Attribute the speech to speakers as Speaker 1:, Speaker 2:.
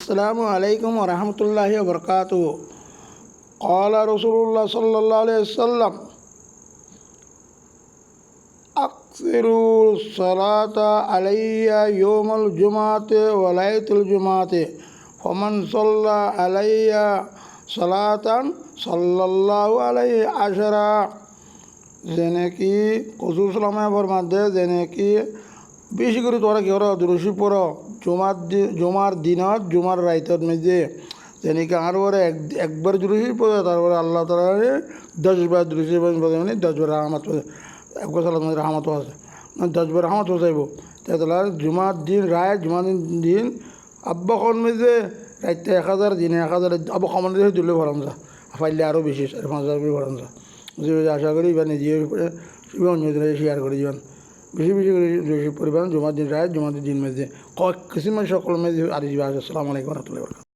Speaker 1: السلام عليكم ورحمة الله وبركاته. قال رسول الله صلى الله عليه وسلم أكثروا الصلاة علي يوم الجمعة وليلة الجمعة فمن صلى علي صلاة صلى الله عليه عشرا. যেনে কি কসুর সালামে ফরমাতে যেনে কি বেশি করে তোরা কি ওরা দুরুশি পড়ো জুমার দিনত জুমার রাইতত মেজে যেনে কি আর ওরা একবার দুরুশি পড়ে তারপরে আল্লাহ তাআলা 10বার দুরুশি পড়ে মানে 10বার রহমত একবার সালাম রহমত আছে মানে 10বার রহমত যাইব তাহলে জুমার দিন রায় জুমার দিন আব্বা কোন মেজে রাইতে 1000 দিনে 1000 আব্বা কমন দিয়ে দিলে ভরাম যা ফাইলে আরও বেশি 5000 ভরাম যা যে আশা করি বা নিজে অন্যদের শেয়ার করে যান বেশি বেশি করে পরিমাণ জুমার দিন রায় জুমার দিন মেজে কয়েক কিসিমের সকল মেজে আর আসসালামু আলাইকুম ওয়া রাহমাতুল্লাহি ওয়া বারাকাতুহু।